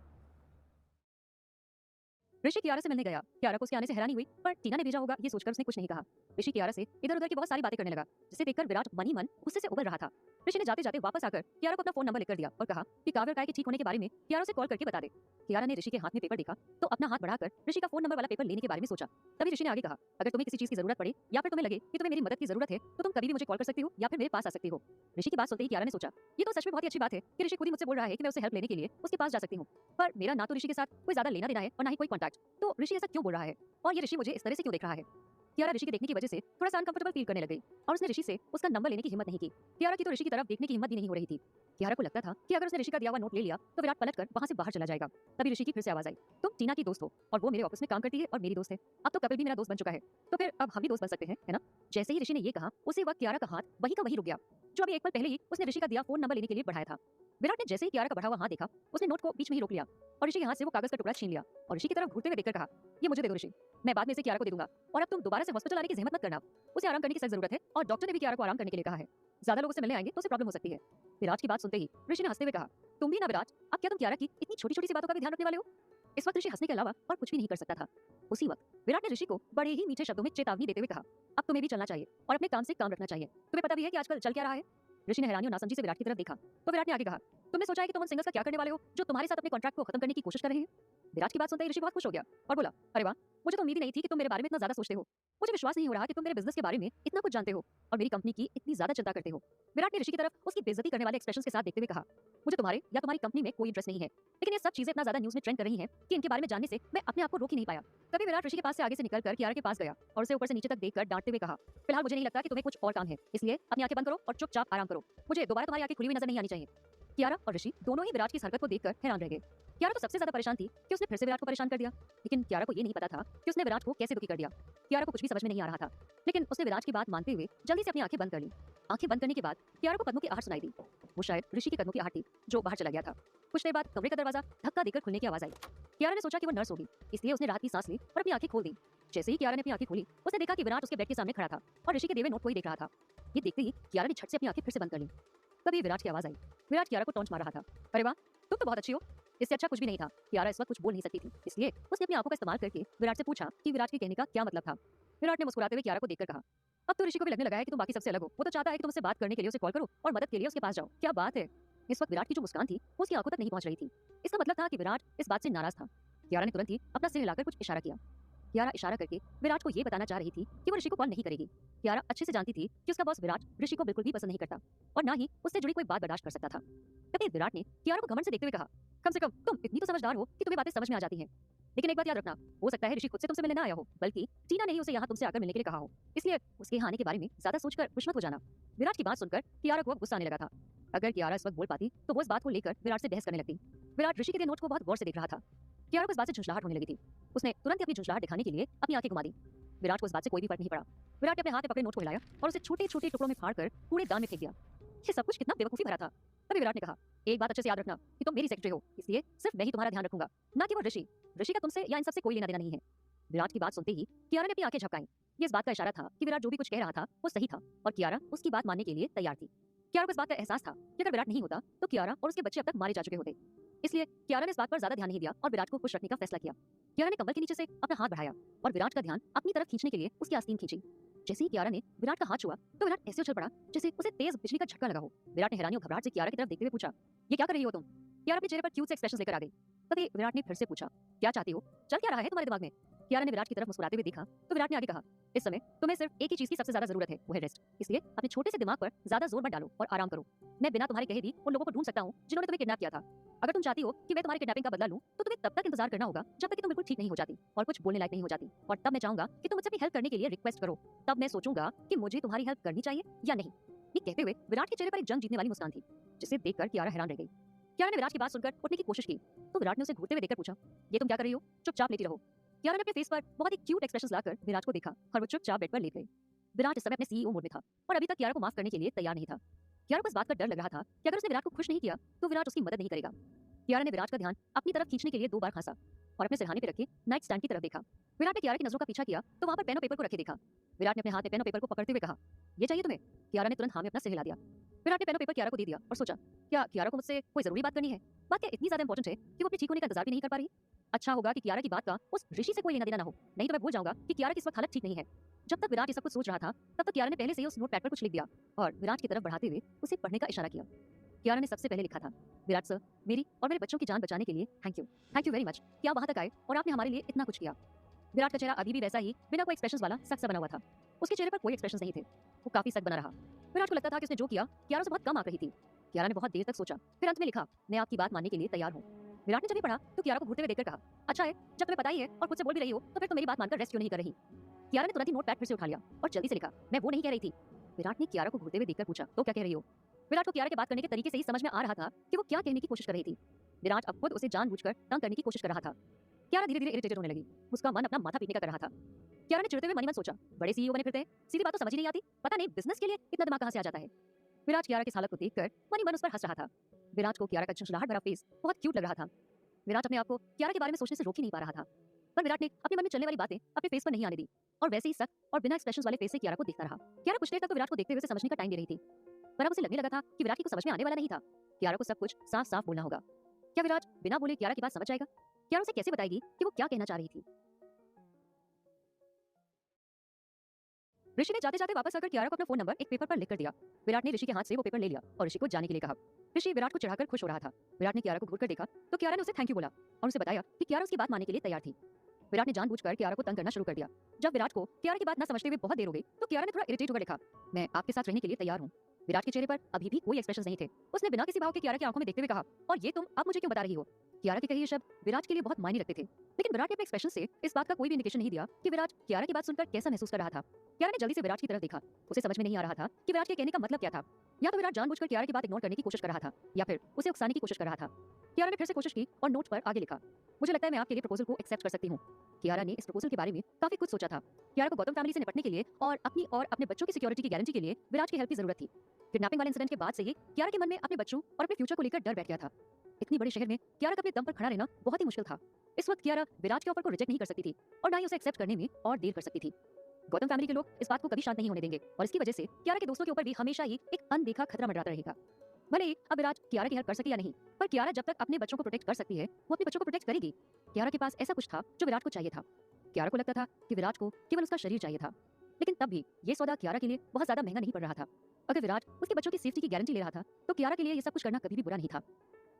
ऋषि कियारा से मिलने गया। कियारा को उसके आने से हैरानी हुई, पर टीना ने भेजा होगा ये सोचकर उसने कुछ नहीं कहा। ऋषि कियारा से इधर उधर की बहुत सारी बातें करने लगा, जिसे देखकर विराट मन ही मन गुस्से से उबल रहा था। ऋषि ने जाते जाते वापस आकर कियारा को अपना फोन नंबर लिखकर दिया और कहा कि काव्य और काया के ठीक होने के बारे में कियारा से कॉल करके बता दे। कियारा ने ऋषि के हाथ में पेपर देखा तो अपना हाथ बढ़ाकर ऋषि का फोन नंबर वाला पेपर लेने के बारे में सोचा। तभी ऋषि ने आगे कहा, अगर तुम्हें किसी चीज की जरूरत पड़े या फिर तुम्हें लगे कि तुम्हें मेरी मदद की जरूरत है तो तुम कभी भी मुझे कॉल कर सकती हो या फिर मेरे पास आ सकती हो। ऋषि की बात सुनते ही कियारा ने सोचा, ये तो सच में बहुत ही अच्छी बात है कि ऋषि खुद ही मुझसे बोल रहा है कि मैं उसे हेल्प लेने के लिए उसके पास जा सकती हूँ, पर मेरा ना तो ऋषि के साथ कोई ज्यादा लेना देना है और ना ही कोई कॉन्टैक्ट, तो ऋषि ऐसा क्यों बोल रहा है और ये ऋषि मुझे इस तरह से क्यों देख रहा है। कियारा ऋषि के देखने की वजह से थोड़ा सा अनकंफर्टेबल फील करने लग गई और उसने ऋषि से उसका नंबर लेने की हिम्मत नहीं की। कियारा की तो ऋषि की तरफ देखने की हिम्मत भी नहीं हो रही थी। कियारा को लगता था कि अगर उसने ऋषि का दिया हुआ नोट ले लिया तो विराट पलटकर वहां से बाहर चला जाएगा। तभी ऋषि की फिर से आवाज आई, तुम टीना की दोस्त हो और वो मेरे ऑफिस में काम करती है और मेरी दोस्त है, अब तो कपिल भी मेरा दोस्त बन चुका है, तो फिर अब हम भी दोस्त बन सकते हैं, है ना। जैसे ही ऋषि ने ये कहा उसी वक्त कियारा का हाथ वही का वही रुक गया जो अभी एक पल पहले ही उसने ऋषि का दिया फोन नंबर लेने के लिए बढ़ाया था। विराट ने जैसे ही कियारा का बढ़ा हुआ हाथ देखा उसने नोट को बीच में ही रोक लिया और ऋषि के हाथ से वो कागज का टुकड़ा छीन लिया और ऋषि की तरफ घूरते हुए देखकर कहा, ये मुझे दे दो ऋषि, मैं बाद में इसे कियारा को दे दूंगा और अब तुम दोबारा से हॉस्पिटल आने की जहमत मत करना, उसे आराम करने की सख्त जरूरत है और डॉक्टर ने भी कियारा को आराम करने के लिए कहा है, ज्यादा लोगों से मिलने आएंगे तो उसे प्रॉब्लम हो सकती है। विराट की बात सुनते ही ऋषि ने हंसते हुए कहा, तुम भी ना विराट, अब क्या तुम कियारा की इतनी छोटी छोटी सी बातों का भी ध्यान रखने वाले हो। इस वक्त ऋषि हंसने के अलावा और कुछ भी नहीं कर सकता था। उसी वक्त विराट ने ऋषि को बड़े ही मीठे शब्दों में चेतावनी देते हुए कहा, अब तुम्हें भी चलना चाहिए और अपने काम से काम रखना चाहिए, तुम्हें पता भी है कि आजकल चल क्या रहा है। ऋषि ने हैरानी और नासमझी से विराट की तरफ देखा तो विराट ने आगे कहा, तुमने सोचा है कि तुम उन सिंगर्स का क्या करने वाले हो जो तुम्हारे साथ अपने कॉन्ट्रैक्ट को खत्म करने की कोशिश कर रहे हैं। विराट की बात सुनते ही ऋषि बहुत खुश हो गया और बोला, अरे वाह, मुझे तो उम्मीद ही नहीं थी कि तुम मेरे बारे में इतना ज्यादा सोचते हो। मुझे विश्वास नहीं हो रहा कि तुम मेरे बिजनेस के बारे में इतना कुछ जानते हो और मेरी कंपनी की इतनी ज्यादा चिंता करते हो। विराट ने ऋषि की तरफ उसकी बेइज्जती करने वाले एक्सप्रेशंस के साथ देखते हुए कहा, मुझे तुम्हारे या तुम्हारी कंपनी में कोई इंटरेस्ट नहीं है, लेकिन ये सब चीजें इतना ज्यादा न्यूज में ट्रेंड कर रही हैं कि इनके बारे में जानने से मैं अपने आप को रोक ही नहीं पाया। तभी विराट ऋषि के पास से आगे से निकलकर कियारा के पास गया और उसे ऊपर से नीचे तक देखकर डांटते हुए कहा, फिलहाल मुझे नहीं लगता कि तुम्हें कुछ और काम है, इसलिए अपनी आंखें बंद करो और चुपचाप आराम करो। मुझे दोबारा तुम्हारी आंखें खुली हुई नजर नहीं आनी चाहिए। कियारा और ऋषि दोनों ही विराट की इस हरकत को देखकर हैरान रह गए। कियारा तो सबसे ज्यादा परेशान थी कि उसने फिर से विराट को परेशान कर दिया, लेकिन कियारा को ये नहीं पता था कि उसने विराट को कैसे दुखी कर दिया। कियारा को कुछ भी समझ में नहीं आ रहा था, लेकिन उसने विराट की बात मानते हुए जल्दी से अपनी आंखें बंद कर ली। आंखें बंद करने के बाद कियारा को कदमों की आहट सुनाई दी। वो शायद ऋषि के कदमों की आहट थी जो बाहर चला गया था। कुछ देर बाद कमरे का दरवाजा धक्का देकर खुलने की आवाज आई। कियारा ने सोचा कि वो नर्स होगी, इसलिए उसने राहत की सांस ली और अपनी आंखें खोल दी। जैसे ही कियारा ने अपनी आंखें खोली, उसने देखा कि विराट उसके बेड के सामने खड़ा था और ऋषि के दिए हुए नोट को ही देख रहा था। ये देखते ही कियारा ने झट से अपनी आंखें फिर से बंद कर ली। तभी विराट की आवाज आई। विराट कियारा को टॉन्च मार रहा था, अरे वाह, तुम तो बहुत अच्छी हो। इससे अच्छा कुछ भी नहीं था। कियारा इस वक्त कुछ बोल नहीं सकती थी, इसलिए उसने अपनी आंखों का इस्तेमाल करके विराट से पूछा कि विराट के कहने का क्या मतलब था। विराट ने मुस्कुराते हुए कियारा को देखकर कहा, अब तो ऋषि को भी लगने लगा है कि तुम बाकी सबसे अलग हो। वो तो चाहता है कि तुम उससे बात करने के लिए उसे कॉल करो और मदद के लिए उसके पास जाओ। क्या बात है। इस वक्त विराट की जो मुस्कान थी वो उसकी आंखों तक नहीं पहुंच रही थी। इसका मतलब था कि विराट इस बात से नाराज था। कियारा ने तुरंत ही अपना सिर हिलाकर कुछ इशारा किया। कियारा इशारा करके विराट को ये बताना चाह रही थी कि वो ऋषि को कॉल नहीं करेगी। कियारा अच्छे से जानती थी कि उसका बॉस विराट ऋषि को बिल्कुल भी पसंद नहीं करता और ना ही उससे जुड़ी कोई बात बर्दाश्त कर सकता था। तभी विराट ने कियारा को घमंड से देखते हुए कहा, कम से कम तुम इतनी तो समझदार हो कि तुम्हें बातें समझ में आ जाती हैं। लेकिन एक बात याद रखना, हो सकता है ऋषि खुद से तुमसे मिलने ना आया हो, बल्कि टीना ने ही उसे यहाँ तुमसे आकर मिलने के लिए कहा हो, इसलिए उसके यहाँ आने के बारे में ज्यादा सोचकर खुश मत हो जाना। विराट की बात सुनकर कियारा को अब गुस्सा आने लगा था। अगर कियारा इस वक्त बोल पाती तो वो इस बात को लेकर विराट से बहस करने लगती। विराट ऋषि के दिए नोट को बहुत गौर से देख रहा था। कियारा को इस बात से झुंझलाहट होने लगी थी। उसने तुरंत ही अपनी झुंझलाहट दिखाने के लिए अपनी आंखें घुमा दी। विराट को इस बात से कोई भी फर्क नहीं पड़ा। विराट ने अपने हाथ में पकड़े नोट को हिलाया और उसे छोटे छोटे टुकड़ों में फाड़कर कूड़ेदान में फेंक दिया। ये सब कुछ कितना बेवकूफी भरा था। तभी विराट ने कहा, एक बात अच्छे से याद रखना कि तुम मेरी सेक्रेटरी हो, इसलिए सिर्फ मैं ही तुम्हारा ध्यान रखूंगा, ना कि वो ऋषि। ऋषि का तुमसे या इन सबसे कोई लेना देना नहीं है। विराट की बात सुनते ही कियारा ने अपनी आंखें झपकाईं। ये इस बात का इशारा था कि विराट जो भी कुछ कह रहा था वो सही था और कियारा उसकी बात मानने के लिए तैयार थी। कियारा को इस बात का एहसास था कि अगर विराट नहीं होता तो कियारा और उसके बच्चे अब तक मारे जा चुके होते। इसलिए कियारा ने इस बात पर ज्यादा ध्यान नहीं दिया और विराट को खुश रखने का फैसला किया। कियारा ने कमर के नीचे से अपना हाथ बढ़ाया और विराट का ध्यान अपनी तरफ खींचने के लिए उसकी आस्तीन खींची। जैसे ही कियारा ने विराट का हाथ छुआ तो विराट ऐसे उछल पड़ा जैसे उसे तेज बिजली का झटका लगा हो। विराट ने हैरानी और घबराहट से कियारा की तरफ देखते हुए पूछा, ये क्या कर रही हो तुम? कियारा अपने चेहरे पर क्यूट से एक्सप्रेशन लेकर आ गई। तभी विराट ने फिर से पूछा, क्या चाहती हो? चल क्या रहा है तुम्हारे दिमाग में? कियारा ने विराट की तरफ मुस्कुराते हुए देखा तो विराट ने आगे कहा, इस समय तुम्हें सिर्फ एक ही चीज की सबसे ज्यादा जरूरत है, वो है रेस्ट। इसलिए अपने छोटे से दिमाग पर ज्यादा जोर मत डालो और आराम करो। मैं बिना तुम्हारे कहे भी उन लोगों को ढूंढ सकता हूँ जिन्होंने तुम्हें किडनैप किया था। अगर तुम चाहती हो कि मैं तुम्हारी किडनैपिंग का बदला लूं तो तुम्हें तब तक इंतजार करना होगा जब तक कि तुम बिल्कुल ठीक नहीं हो जाती और कुछ बोलने लायक नहीं हो जाती, और तब मैं चाहूंगा कि तुम मुझसे अपनी हेल्प करने के लिए रिक्वेस्ट करो। तब मैं सोचूंगा कि मुझे तुम्हारी हेल्प करनी चाहिए या नहीं। ये कहते हुए विराट के चेहरे पर एक जंग जीतने वाली मुस्कान थी, जिसे देखकर कियारा हैरान रह गई। कियारा ने विराट की बात सुनकर उठने की कोशिश की तो विराट ने उसे घूरते हुए देखकर पूछा, ये तुम क्या कर रही हो? चुपचाप लेटी रहो। कियारा ने अपने फेस पर बहुत ही क्यूट एक्सप्रेशंस लाकर विराट को देखा और वो चुपचाप बेड पर लेट गई। विराट इस समय अपने सीईओ मोड में था और अभी तक कियारा को माफ करने के लिए तैयार नहीं था। कियारा को इस बात का डर लग रहा था कि अगर उसने विराट को खुश नहीं किया तो विराट उसकी मदद नहीं करेगा। कियारा ने विराट का ध्यान अपनी तरफ खींचने के लिए 2 बार खांसा और अपने सिरहाने पे रखे नाइट स्टैंड की तरफ देखा। विराट ने कियारा की नजरों का पीछा किया तो वहां पर पेन और पेपर को रखे देखा। विराट ने अपने हाथ में पेन और पेपर को पकड़ते हुए कहा, ये चाहिए तुम्हें? कियारा ने तुरंत हाँ में अपना सिर हिला दिया। विराट ने पेन और पेपर कियारा को दे दिया और सोचा, क्या कियारा को मुझसे कोई जरूरी बात करनी है? बात क्या इतनी ज्यादा इंपॉर्टेंट है कि वो अपने ठीक होने का इंतजार भी नहीं कर पा रही? अच्छा होगा कि कियारा की बात का उस ऋषि से कोई लेना देना ना हो, नहीं तो मैं भूल जाऊंगा कि कियारा की इस वक्त हालत ठीक नहीं है। जब तक विराट ये सब कुछ सोच रहा था तब तक कियारा ने पहले से ही उस नोटपैड पर कुछ लिख दिया और विराट की तरफ बढ़ाते हुए उसे पढ़ने का इशारा किया। कियारा ने सबसे पहले लिखा था, विराट सर, मेरी और मेरे बच्चों की जान बचाने के लिए थैंक यू वेरी मच कि आप वहां तक आए और आपने हमारे लिए इतना कुछ किया। विराट का चेहरा अभी भी वैसा ही बिना कोई एक्सप्रेशंस वाला सख्त सा बना हुआ था। उसके चेहरे पर कोई एक्सप्रेशंस नहीं थे। वो काफी सख्त बना रहा। विराट को लगता था कि उसने जो किया कियारा से बहुत कम आंक रही थी। कियारा ने बहुत देर तक सोचा, फिर अंत में लिखा, मैं आपकी बात मानने के लिए तैयार हूँ। विराट ने जब ये पढ़ा तो कियारा को घूरते हुए देखकर कहा, अच्छा है, जब तुम्हें पता ही है और खुद से बोल भी रही हो तो फिर तो मेरी बात मानकर रेस्ट क्यों नहीं कर रही? कियारा ने तुरंत ही नोटपैड फिर से उठा लिया और जल्दी से लिखा, मैं वो नहीं कह रही थी। विराट ने कियारा को घूरते हुए देखकर पूछा, तो क्या कह रही हो? विराट को कियारा के बात करने के तरीके से ही समझ में आ रहा था कि वो क्या कहने की कोशिश कर रही थी। विराट अब खुद उसे जानबूझकर तंग करने की कोशिश कर रहा था। कियारा धीरे धीरे इरिटेटेड होने लगी। उसका मन अपना माथा पीटने का कर रहा था। कियारा ने चिढ़ते हुए मन ही मन सोचा, बड़े सीईओ बने फिरते हैं, सीधी बात तो समझ ही नहीं आती, पता नहीं बिजनेस के लिए इतना दिमाग कहां से आ जाता है। विराट कियारा की हालत को देखकर मन ही मन उस पर हंस रहा था। विराट को कियारा का झुंझलाहट भरा फेस बहुत क्यूट लग रहा था। विराट अपने आप को कियारा के बारे में सोचने से रोक ही नहीं पा रहा था, पर विराट ने अपने मन में चलने वाली बातें अपने फेस पर नहीं आने दी और वैसे ही सख्त और बिना एक्सप्रेशंस वाले फेस से कियारा को देखता रहा। कियारा कुछ देर तक तो विराट को देखते हुए उसे समझने का टाइम दे रही थी, पर अब उसे लगने लगा था कि विराट की कुछ समझ में आने वाला नहीं था। कियारा को सब कुछ साफ साफ बोलना होगा। क्या विराट बिना बोले कियारा की बात समझ जाएगा? कियारा उसे कैसे बताएगी कि वो क्या कहना चाह रही थी? ऋषि ने जाते जाते वापस आकर कियारा को अपना फोन नंबर एक पेपर पर लिख कर दिया। विराट ने ऋषि के हाथ से वो पेपर ले लिया और ऋषि को जाने के लिए कहा। ऋषि विराट को चढ़ाकर खुश हो रहा था। विराट ने कियारा को घूरकर देखा तो कियारा ने उसे थैंक यू बोला और उसे बताया कि कियारा उसकी बात मानने के लिए तैयार थी। विराट ने जानबूझकर कियारा को तंग करना शुरू कर दिया। जब विराट को कियारा की बात न समझते हुए बहुत देर हो गई तो कियारा ने थोड़ा इरिटेट होकर लिखा, मैं आपके साथ रहने के लिए तैयार हूँ। विराट के चेहरे पर अभी भी कोई एक्सप्रेशन नहीं थे। उसने बिना किसी भाव के कियारा की आंखों में देखते हुए कहा, और ये तुम अब मुझे क्यों बता रही हो? कियारा के कहे ये शब्द विराट के लिए बहुत मायने रखते थे, लेकिन विराट ने अपने एक्सप्रेशन से इस बात का कोई भी इंडिकेशन नहीं दिया कि विराट कियारा की बात सुनकर कैसा महसूस कर रहा था। कियारा ने जल्दी से विराट की तरफ देखा। उसे समझ में नहीं आ रहा था कि विराट के कहने का मतलब क्या था। या तो विराट जानबूझकर कियारा की बात इग्नोर करने की कोशिश कर रहा था या फिर उसे उकसाने की कोशिश कर रहा था। कियारा ने फिर से कोशिश की और नोट पर आगे लिखा, मुझे लगता है मैं आपके लिए प्रपोजल को एक्सेप्ट कर सकती हूँ। कियारा ने इस प्रपोजल के बारे में काफी कुछ सोचा था। कियारा को गौतम फैमिली से निपटने के लिए और अपनी और अपने बच्चों की सिक्योरिटी की गारंटी के लिए विराट की हेल्प की जरूरत थी। किडनैपिंग वाले इंसिडेंट के बाद से ही कियारा के मन में अपने बच्चों और अपने फ्यूचर को लेकर डर बैठ गया था। इतनी बड़े शहर में कियारा का अपने दम पर खड़ा रहना बहुत ही मुश्किल था। इस वक्त कियारा विराट के ऑफर को रिजेक्ट नहीं कर सकती थी और ना ही उसे एक्सेप्ट करने में और देर कर सकती थी। गौतम फैमिली के लोग इस बात को कभी शांत नहीं होने देंगे और इसकी वजह से कियारा के दोस्तों के ऊपर भी हमेशा ही एक अनदेखा खतरा मंडराता रहेगा। भले ही अब विराट कियारा की हेल्प कर सके या नहीं, पर कियारा जब तक अपने बच्चों को प्रोटेक्ट कर सकती है वो अपने बच्चों को प्रोटेक्ट करेगी। कियारा के पास ऐसा कुछ था जो विराट को चाहिए था। कियारा को लगता था कि विराट को केवल उसका शरीर चाहिए था, लेकिन तब भी ये सौदा कियारा के लिए बहुत ज्यादा महंगा नहीं पड़ रहा था। अगर विराट उसके बच्चों की सेफ्टी की गारंटी ले रहा था तो कियारा के लिए ये सब कुछ करना कभी भी बुरा नहीं था।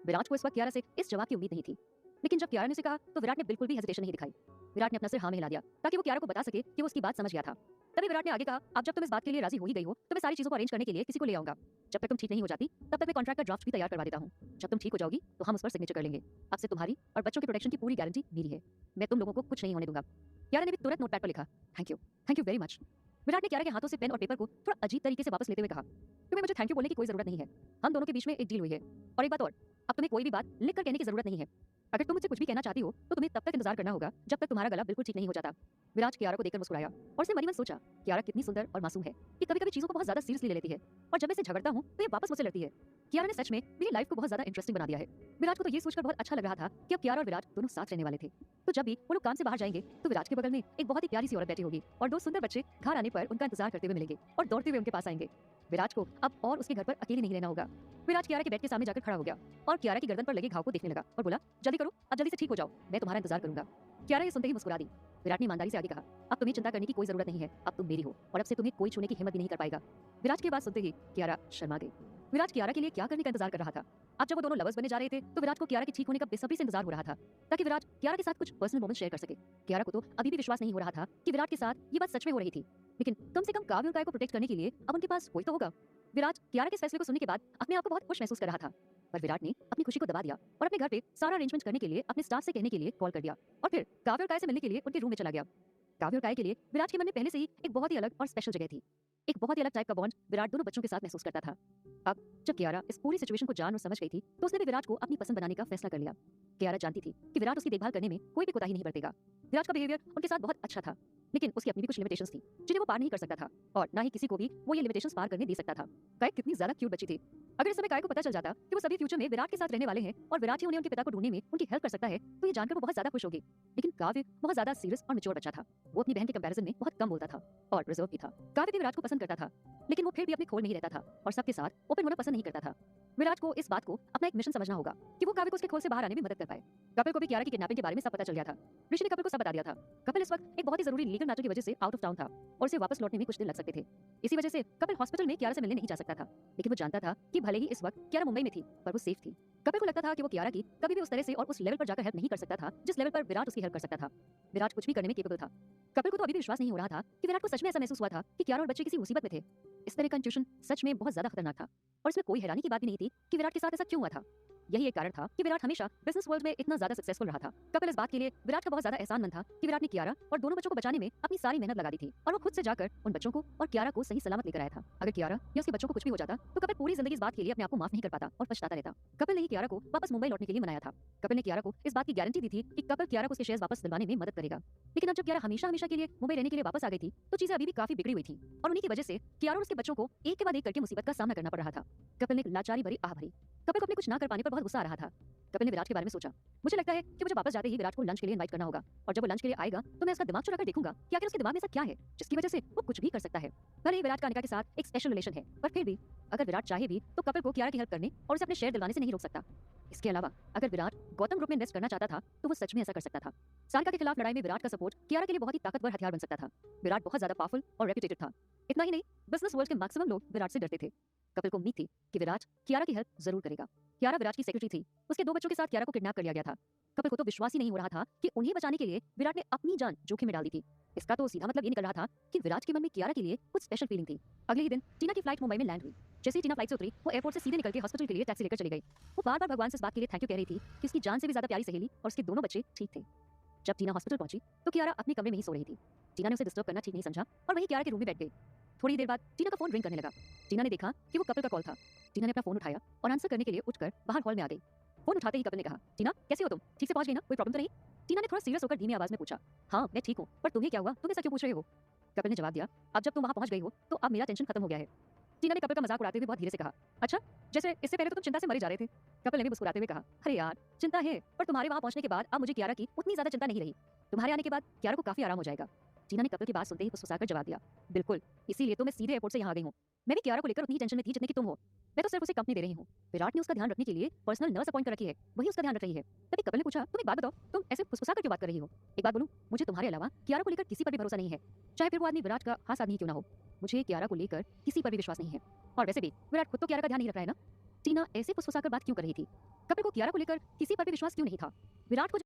विराट को इस वक्त कियारा से इस जवाब की उम्मीद नहीं थी, लेकिन जब कियारा ने उसे कहा तो विराट ने बिल्कुल भी हेजिटेशन नहीं दिखाई। विराट ने अपना सिर हाँ में हिला दिया ताकि वो कियारा को बता सके कि वो उसकी बात समझ गया था। तभी विराट ने आगे कहा, अब जब तुम इस बात के लिए राजी हो ही गई हो तो मैं सारी चीजों को अरेंज करने के लिए किसी को ले आऊंगा। जब तक तुम ठीक नहीं हो जाती तब तक मैं कॉन्ट्रैक्ट का ड्राफ्ट भी तैयार करवा देता हूँ। जब तुम ठीक हो जाओगी तो हम उस पर सिग्नेचर कर लेंगे। अब से तुम्हारी और बच्चों की प्रोटेक्शन की पूरी गारंटी मेरी है। मैं तुम लोगों को कुछ नहीं होने दूंगा। कियारा ने भी तुरंत नोटपैड पर लिखा, thank you very much. Virat ने कियारा के हाथों से पेन और पेपर को थोड़ा अजीब तरीके से वापस लेते हुए कहा, तुम्हें मुझे थैंक यू बोलने की कोई जरूरत नहीं है। हम दोनों के बीच में एक डील हुई है। और एक बात और, अब तुम्हें कोई भी बात लिख कर कहने की जरूरत नहीं है। अगर तुम मुझसे कुछ भी कहना चाहती हो तो तुम्हें तब तक इंतजार करना होगा जब तक तुम्हारा गला बिल्कुल ठीक नहीं हो जाता। विराट कियारा को देखकर मुस्कुराया और उसने मन ही मन सोचा, कियारा कितनी सुंदर और मासूम है कि कभी-कभी चीजों को बहुत ज्यादा सीरियसली ले लेती है और जब मैं इसे झगड़ता हूँ तो ये वापस मुझसे लड़ती है। कियारा ने सच में मेरी लाइफ को बहुत ज्यादा इंटरेस्टिंग बना दिया है। विराट को तो ये सोचकर बहुत अच्छा लग रहा था कि अब कियारा और विराट दोनों साथ रहने वाले थे। तो जब भी वो लोग काम से बाहर जाएंगे तो विराट के बगल में एक बहुत ही प्यारी सी औरत बैठी होगी और दो सुंदर बच्चे घर आने पर उनका इंतजार करते हुए मिलेंगे और दौड़ते हुए उनके पास आएंगे। विराट को अब और उसके घर पर अकेले नहीं रहना होगा। विराट कियारा के बेड के सामने जाकर खड़ा हो गया और कियारा की गर्दन पर लगे घाव को देखने लगा और बोला, जल्दी करो, अब जल्दी से ठीक हो जाओ, मैं तुम्हारा इंतजार करूंगा। कियारा ये सुनते ही मुस्कुरा दी। विराट ने ईमानदारी से आगे कहा, अब तुम्हें चिंता करने की कोई जरूरत नहीं है, अब तुम मेरी हो और अब से तुम्हें कोई छूने की हिम्मत भी नहीं कर पाएगा। विराट की बात सुनते ही कियारा शर्मा गई। विराट कियारा के लिए क्या करने का इंतजार कर रहा था। अब जब वो दोनों लवर्स बने जा रहे थे तो विराट को कियारा के ठीक होने का बेसब्री से इंतजार हो रहा था ताकि विराट कियारा के साथ कुछ पर्सनल मोमेंट शेयर कर सके। कियारा को तो अभी भी विश्वास नहीं हो रहा था कि विराट के साथ ये बात सच में हो रही थी, लेकिन कम से कम काव्य और काय को प्रोटेक्ट करने के लिए अब उनके पास कोई तो होगा। विराट कियारा के फैसले को सुनने के बाद अपने आप को बहुत खुश महसूस कर रहा था, पर विराट ने अपनी खुशी को दबा दिया और अपने घर पे सारा अरेंजमेंट करने के लिए अपने स्टाफ से कहने के लिए कॉल कर दिया और फिर काव्य और काय से मिलने के लिए उनके रूम में चला गया। काव्य और काय के लिए विराट के मन में पहले से ही एक बहुत ही अलग और स्पेशल जगह थी। एक बहुत ही अलग टाइप का बॉन्ड विराट दोनों बच्चों के साथ महसूस करता था। अब जब कियारा इस पूरी सिचुएशन को जान और समझ गई थी तो उसने भी विराट को अपनी पसंद बनाने का फैसला कर लिया। कियारा जानती थी कि विराट उसकी देखभाल करने में कोई भी कोताही नहीं बरतेगा। विराट का बिहेवियर उनके साथ बहुत अच्छा था, लेकिन उसकी अपनी भी कुछ लिमिटेशंस थी जिन्हें वो पार नहीं कर सकता था और ना ही किसी को भी वो ये लिमिटेशंस पार करने दे सकता था। काय कितनी ज्यादा क्यूट बच्ची थी। अगर इस समय काय को पता चल जाता कि वो सभी फ्यूचर में विराट के साथ रहने वाले हैं और विराट ही उन्हें उनके पिता को ढूंढने में उनकी हेल्प कर सकता है तो ये जानकर वो बहुत ज्यादा खुश होगी। लेकिन काव्य बहुत ज्यादा सीरियस और मैच्योर बच्चा था। वो अपनी बहन के कंपैरिजन में बहुत कम बोलता था और रिजर्व भी था। काव्य भी विराट को पसंद करता था, लेकिन वो फिर भी अपने खोल नहीं रहता था और सबके साथ ओपन होना पसंद नहीं करता था। विराट को इस बात को अपना एक मिशन समझना होगा कि वो काव्य को उसके खोल से बाहर आने में मदद कर पाए। कपिल को भी कियारा की किडनैपिंग के बारे में सब पता चल गया था। ऋषि ने कपिल को सब बता दिया था। कपिल इस वक्त एक बहुत ही जरूरी लीगल मैटर की वजह से आउट ऑफ टाउन था और उसे वापस लौटने में कुछ दिन लग सकते थे। इसी वजह से कपिल हॉस्पिटल में कियारा से मिलने नहीं जा सकता था, लेकिन वो जानता था कि भले ही इस वक्त कियारा मुंबई में थी पर वो सेफ थी। कपिल को लगता था कि वो कियारा की कभी भी उस तरह से और उस लेवल पर जाकर हेल्प नहीं कर सकता था जिस लेवल पर विराट उसकी हेल्प कर सकता था। विराट कुछ भी करने में केपेबल था। कपिल को तो अभी भी विश्वास नहीं हो रहा था कि विराट को सच में ऐसा महसूस हुआ था कि कियारा और बच्चे किसी मुसीबत में थे। इस तरह का इंट्यूशन सच में बहुत ज्यादा खतरनाक था और इसमें कोई हैरानी की बात भी नहीं थी कि विराट के साथ ऐसा क्यों हुआ था। यही एक कारण था कि विराट हमेशा बिजनेस वर्ल्ड में इतना ज्यादा सक्सेसफुल रहा था। कपिल इस बात के लिए विराट का बहुत ज्यादा एहसानमंद था कि विराट ने कियारा और दोनों बच्चों को बचाने में अपनी सारी मेहनत लगा दी थी और वो खुद से जाकर उन बच्चों को और कियारा को सही सलामत लेकर आया था। अगर कियारा या उसके बच्चों को कुछ भी हो जाता तो कपिल पूरी जिंदगी इस बात के लिए अपने आप को माफ नहीं कर पाता और पछताता रहता। कपिल ने ही कियारा को वापस मुंबई लौटने के लिए मनाया था। कपिल ने कियारा को इस बात की गारंटी दी थी कि कपिल कियारा को उसके शेयर्स वापस दिलवाने में मदद करेगा। लेकिन अब जब कियारा हमेशा हमेशा के लिए मुंबई रहने के लिए वापस आ गई थी तो चीजें अभी भी काफी बिगड़ी हुई थी और उन्हीं की वजह से कियारा और उसके बच्चों को एक के बाद एक करके मुसीबत का सामना करना पड़ रहा था। कपिल ने लाचारी भरी आह भरी। कपिल को अपने कुछ ना कर पाने पर बहुत गुस्सा आ रहा था। कपिल ने विराट के बारे में सोचा, मुझे लगता है कि मुझे वापस जाते ही विराट को लंच के लिए इनवाइट करना होगा और जब वो लंच के लिए आएगा तो मैं उसका दिमाग चुरा कर देखूंगा कि आखिर उसके दिमाग में ऐसा क्या है जिसकी वजह से वो कुछ भी कर सकता है। भले ही विराट का अनिका के साथ एक स्पेशल रिलेशन है, पर फिर भी अगर विराट चाहे भी तो कपिल को कियारा की हेल्प करने और उसे अपने शेयर दिलवाने से नहीं रोक सकता। इसके अलावा अगर विराट गौतम ग्रुप में इन्वेस्ट करना चाहता था तो वो सच में ऐसा कर सकता था। सारिका के खिलाफ लड़ाई में विराट का सपोर्ट कियारा के लिए बहुत ही ताकतवर हथियार बन सकता था। विराट बहुत ज्यादा पावरफुल और रेपुटेटेड था। इतना ही नहीं, बिजनेस वर्ल्ड के मैक्सिमम लोग विराट से डरते थे। कपिल को उम्मीद थी कि विराट कियारा की हेल्प जरूर करेगा। कियारा विराट की सेक्रेटरी थी। उसके 2 बच्चों के साथ कियारा को किडनैप कर लिया गया था। कपिल को तो विश्वास ही नहीं हो रहा था कि उन्हें बचाने के लिए विराट ने अपनी जान जोखिम में डाल दी थी। इसका तो सीधा मतलब ये निकल रहा था कि विराट के मन में कियारा के लिए कुछ स्पेशल फीलिंग थी। अगले ही दिन टीना की फ्लाइट मुंबई में लैंड हुई। जैसे ही टीना फ्लाइट से उतरी, वो एयरपोर्ट से सीधे निकल के हॉस्पिटल के लिए टैक्सी लेकर चली गई। वो बार-बार भगवान से इस बात के लिए थैंक यू कह रही थी कि उसकी जान से भी ज्यादा प्यारी सहेली और उसके दोनों बच्चे ठीक थे। जब टीना हॉस्पिटल पहुंची तो कियारा अपने कमरे में ही सो रही थी। टीना ने उसे डिस्टर्ब करना ठीक नहीं समझा और वहीं कियारा के रूम में बैठ गई। थोड़ी देर बाद टीना का फोन रिंग करने लगा। टीना ने देखा कि वो कपिल का कॉल था। टीना ने अपना फोन उठाया और आंसर करने के लिए उठकर बाहर हॉल में आ गई। फोन उठाते ही कपिल ने कहा, टीना कैसे हो तुम? ठीक से पहुंच गई ना? कोई प्रॉब्लम तो नहीं? टीना ने थोड़ा सीरियस होकर धीमी आवाज में पूछा, हाँ मैं ठीक हूँ, पर तुम्हें क्या हुआ? तुम ऐसा क्यों पूछ रहे हो? कपिल ने जवाब दिया, अब जब तुम वहां पहुंच गई हो तो अब मेरा टेंशन खत्म हो गया है। टीना ने कपिल का मजाक उड़ाते हुए बहुत धीरे से कहा, अच्छा, जैसे इससे पहले तो तुम चिंता से मरे जा रहे थे। कपिल ने भी मुस्कुराते हुए कहा, अरे यार चिंता है, पर तुम्हारे वहां पहुंचने के बाद अब मुझे कियारा की उतनी ज्यादा चिंता नहीं रही। तुम्हारे आने के बाद कियारा को काफी आराम हो जाएगा। टीना ने कपिल की बात सुनते ही फुसफुसाकर जवाब दिया, बिल्कुल, इसीलिए तो मैं सीधे एयरपोर्ट से यहाँ आ गई हूँ। मैं भी कियारा को लेकर उतनी टेंशन में थी जितनी कि तुम हो। मैं तो सिर्फ उसे कंपनी दे रही हूँ। विराट ने उसका ध्यान रखने के लिए पर्सनल नर्स अपॉइंट कर रखी है, वही उसका ध्यान रख रही है। तभी कपिल ने पूछा, तुम एक बात बताओ, तुम ऐसे फुसफुसाकर क्यों बात कर रही हो? एक बात बोलूं, मुझे तुम्हारे अलावा कियारा को लेकर किसी पर भी भरोसा नहीं है, चाहे फिर वो आदमी विराट का खास आदमी क्यों ना हो। मुझे कियारा को लेकर किसी पर भी विश्वास नहीं है। और वैसे भी विराट खुद तो कियारा का ध्यान नहीं रख रहा है ना। टीना ऐसे फुसफुसाकर बात क्यों कर रही थी? कपिल को कियारा को लेकर किसी पर भी विश्वास क्यों नहीं था? विराट को